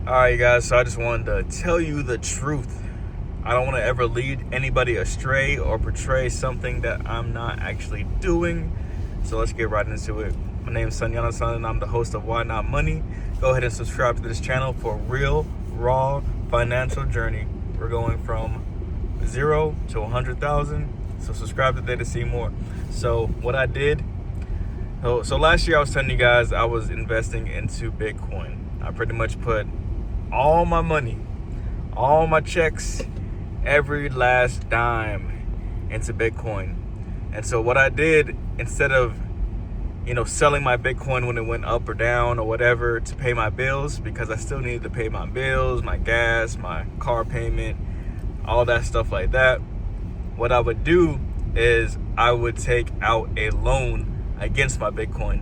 Alright guys, so I just wanted to tell you the truth. I don't want to ever lead anybody astray or portray something that I'm not actually doing. So let's get right into it. My name is Sanyana San and I'm the host of Why Not Money. Go ahead and subscribe to this channel for real, raw financial journey. We're going from 0 to 100,000. So subscribe today to see more. So what I did, so last year I was telling you guys I was investing into Bitcoin. I pretty much put all my money, all my checks, every last dime into Bitcoin. And so what I did, instead of selling my Bitcoin when it went up or down or whatever to pay my bills, because I still needed to pay my bills, my gas, my car payment, all that stuff like that, what I would do is I would take out a loan against my Bitcoin.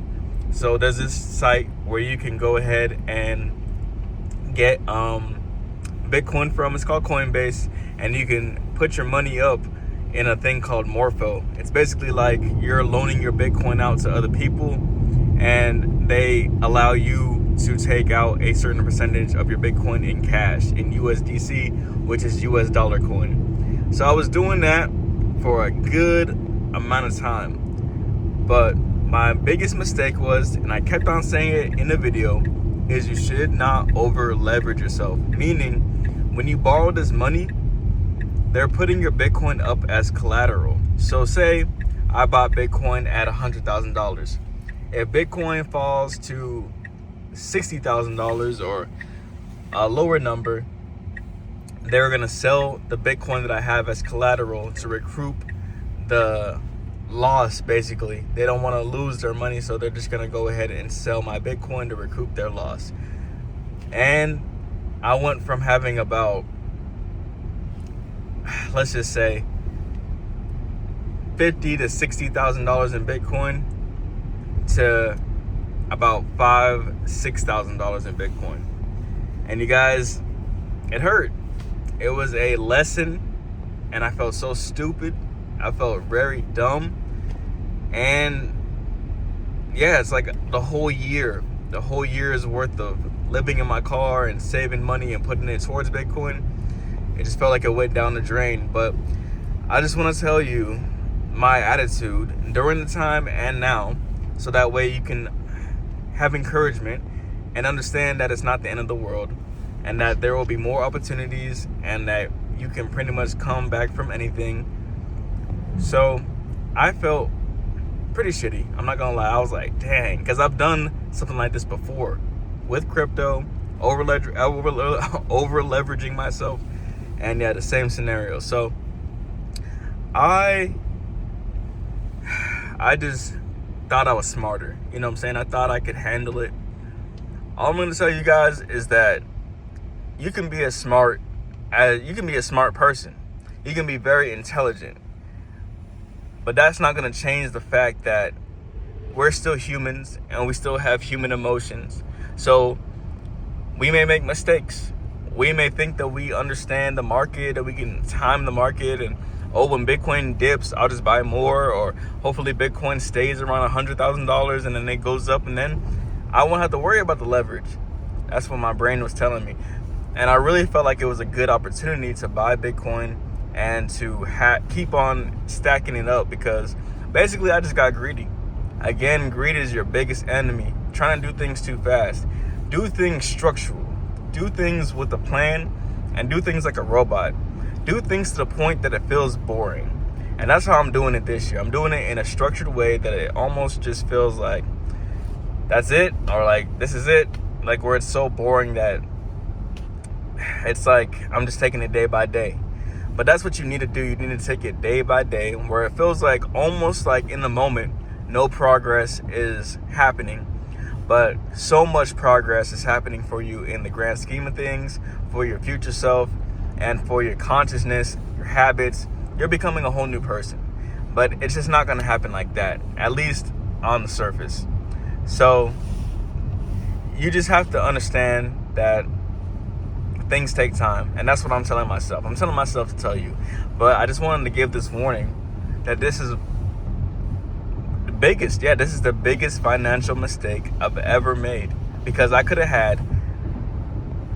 So there's this site where you can go ahead and get Bitcoin from. It's called Coinbase, and you can put your money up in a thing called Morpho. It's basically like you're loaning your Bitcoin out to other people, and they allow you to take out a certain percentage of your Bitcoin in cash, in USDC, which is US dollar coin. So I was doing that for a good amount of time, but my biggest mistake was, and I kept on saying it in the video, is you should not over leverage yourself. Meaning, when you borrow this money, they're putting your Bitcoin up as collateral. So say I bought Bitcoin at $100,000. If Bitcoin falls to $60,000 or a lower number, they're gonna sell the Bitcoin that I have as collateral to recoup the loss. Basically, they don't want to lose their money, so they're just gonna go ahead and sell my Bitcoin to recoup their loss. And I went from having about, let's just say, $50,000 to $60,000 in Bitcoin to about $5,000-$6,000 in Bitcoin. And you guys, it hurt. It was a lesson, and I felt so stupid. I felt very dumb. And yeah, it's like the whole year's worth of living in my car and saving money and putting it towards Bitcoin, it just felt like it went down the drain. But I just want to tell you my attitude during the time and now, so that way you can have encouragement and understand that it's not the end of the world, and that there will be more opportunities, and that you can pretty much come back from anything. So I felt pretty shitty. I'm not gonna lie. I was like, dang, because I've done something like this before with crypto, over leveraging myself, and yeah, the same scenario. So I just thought I was smarter. You know what I'm saying? I thought I could handle it. All I'm gonna tell you guys is that you can be a smart person. You can be very intelligent. But that's not going to change the fact that we're still humans and we still have human emotions. So we may make mistakes. We may think that we understand the market, that we can time the market, and when Bitcoin dips, I'll just buy more, or hopefully Bitcoin stays around $100,000 and then it goes up, and then I won't have to worry about the leverage. That's what my brain was telling me. And I really felt like it was a good opportunity to buy Bitcoin and to keep on stacking it up, because basically I just got greedy. Again, greed is your biggest enemy. Trying to do things too fast. Do things structural. Do things with a plan, and do things like a robot. Do things to the point that it feels boring. And that's how I'm doing it this year. I'm doing it in a structured way that it almost just feels like that's it, or like this is it. Like where it's so boring that it's like I'm just taking it day by day. But that's what you need to do. You need to take it day by day, where it feels like almost like in the moment, no progress is happening. But so much progress is happening for you in the grand scheme of things, for your future self, and for your consciousness, your habits. You're becoming a whole new person. But it's just not going to happen like that, at least on the surface. So you just have to understand that things take time, and that's what I'm telling myself. I'm telling myself to tell you. But I just wanted to give this warning that this is this is the biggest financial mistake I've ever made, because I could have had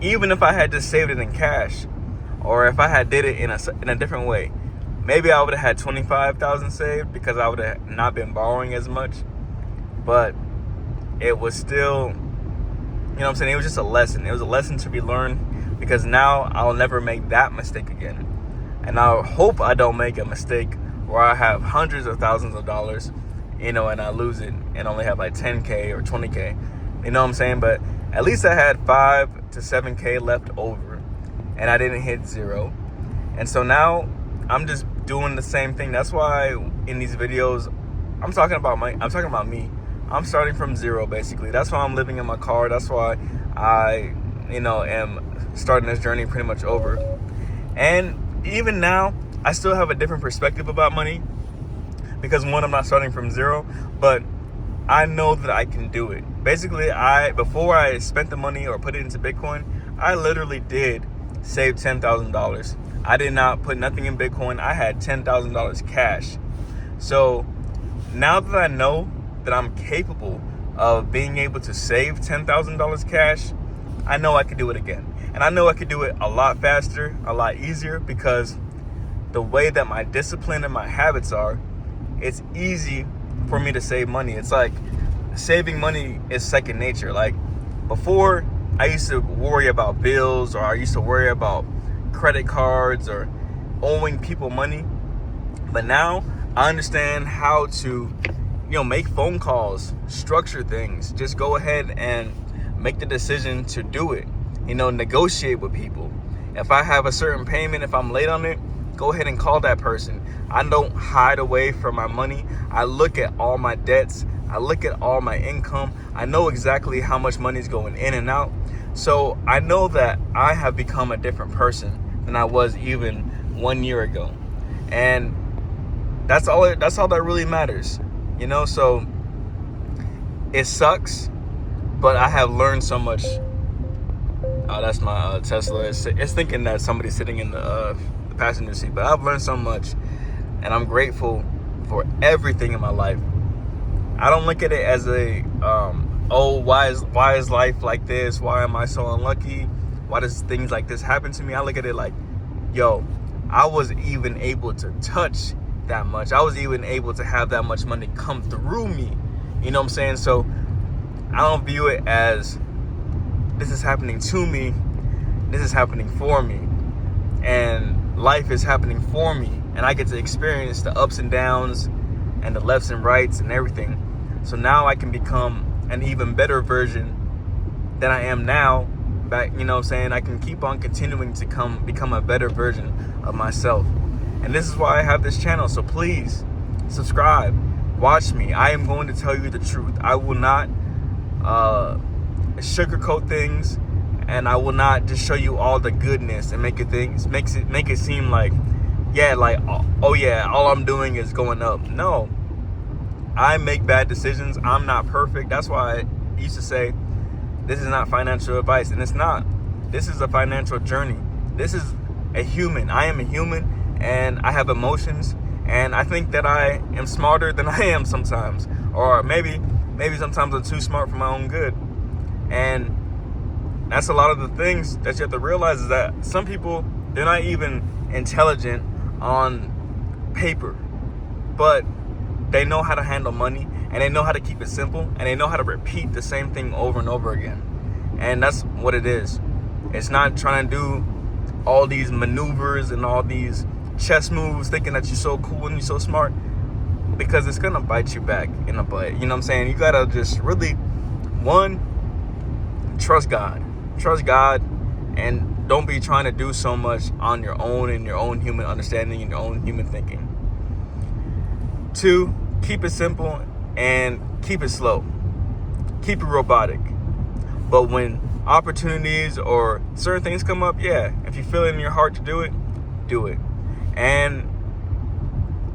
even if I had just saved it in cash, or if I had did it in a different way, maybe I would have had 25,000 saved because I would have not been borrowing as much. But it was still, you know what I'm saying? It was just a lesson. It was a lesson to be learned, because now I'll never make that mistake again. And I hope I don't make a mistake where I have hundreds of thousands of dollars, and I lose it and only have like 10K or 20K. You know what I'm saying? But at least I had 5 to 7K left over, and I didn't hit zero. And so now I'm just doing the same thing. That's why in these videos, I'm talking about me. I'm starting from zero, basically. That's why I'm living in my car. That's why I, am starting this journey pretty much over. And even now, I still have a different perspective about money, because one, I'm not starting from zero, but I know that I can do it. Basically, before I spent the money or put it into Bitcoin, I literally did save $10,000. I did not put nothing in Bitcoin. I had $10,000 cash. So now that I know that I'm capable of being able to save $10,000 cash, I know I could do it again. And I know I could do it a lot faster, a lot easier, because the way that my discipline and my habits are, it's easy for me to save money. It's like saving money is second nature. Like before, I used to worry about bills, or I used to worry about credit cards or owing people money. But now I understand how to, make phone calls, structure things, just go ahead and make the decision to do it. Negotiate with people. If I have a certain payment, if I'm late on it, go ahead and call that person. I don't hide away from my money. I look at all my debts. I look at all my income. I know exactly how much money is going in and out. So I know that I have become a different person than I was even 1 year ago. And that's all that really matters. So it sucks, but I have learned so much. That's my Tesla. It's thinking that somebody's sitting in the passenger seat, but I've learned so much, and I'm grateful for everything in my life. I don't look at it as why is life like this? Why am I so unlucky? Why does things like this happen to me? I look at it like, I was even able to touch that much. I was even able to have that much money come through me. You know what I'm saying? So I don't view it as this is happening to me. This is happening for me. And life is happening for me. And I get to experience the ups and downs and the lefts and rights and everything. So now I can become an even better version than I am now. Back, I can keep on continuing to become a better version of myself. And this is why I have this channel. So please subscribe, watch me. I am going to tell you the truth. I will not sugarcoat things, and I will not just show you all the goodness and make it seem like, all I'm doing is going up. No, I make bad decisions. I'm not perfect. That's why I used to say this is not financial advice, and it's not. This is a financial journey. This is a human. I am a human, and I have emotions, and I think that I am smarter than I am sometimes, or maybe sometimes I'm too smart for my own good. And that's a lot of the things that you have to realize, is that some people, they're not even intelligent on paper, but they know how to handle money, and they know how to keep it simple, and they know how to repeat the same thing over and over again. And that's what it is. It's not trying to do all these maneuvers and all these chess moves thinking that you're so cool and you're so smart, because it's gonna bite you back in the butt. You know what I'm saying? You gotta just really, one, trust God, and don't be trying to do so much on your own and your own human understanding and your own human thinking. 2, keep it simple and keep it slow, keep it robotic. But when opportunities or certain things come up, if you feel it in your heart to do it, do it. And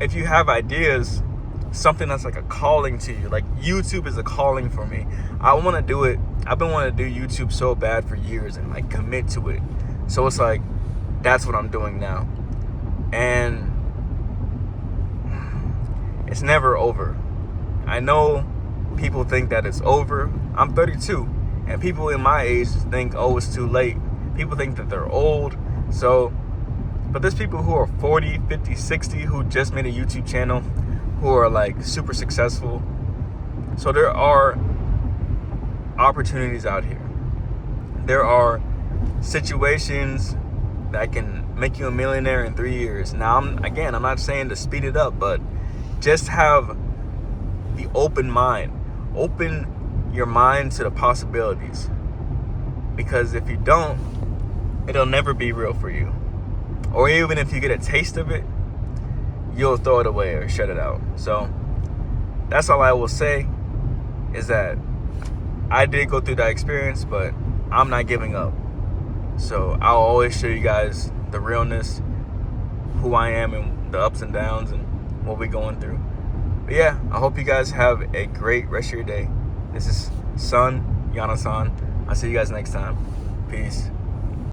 if you have ideas, something that's like a calling to you, like YouTube is a calling for me. I want to do it. I've been wanting to do YouTube so bad for years and like commit to it. So it's like, that's what I'm doing now. And it's never over. I know people think that it's over. I'm 32, and people in my age think, it's too late. People think that they're old. So, but there's people who are 40, 50, 60 who just made a YouTube channel, who are like super successful. So there are opportunities out here. There are situations that can make you a millionaire in 3 years. Now, I'm not saying to speed it up, but just have the open mind. Open your mind to the possibilities. Because if you don't, it'll never be real for you. Or even if you get a taste of it, you'll throw it away or shut it out. So that's all I will say, is that I did go through that experience, but I'm not giving up. So I'll always show you guys the realness, who I am, and the ups and downs and what we're going through. But yeah, I hope you guys have a great rest of your day. This is Son, Yana-san. I'll see you guys next time. Peace.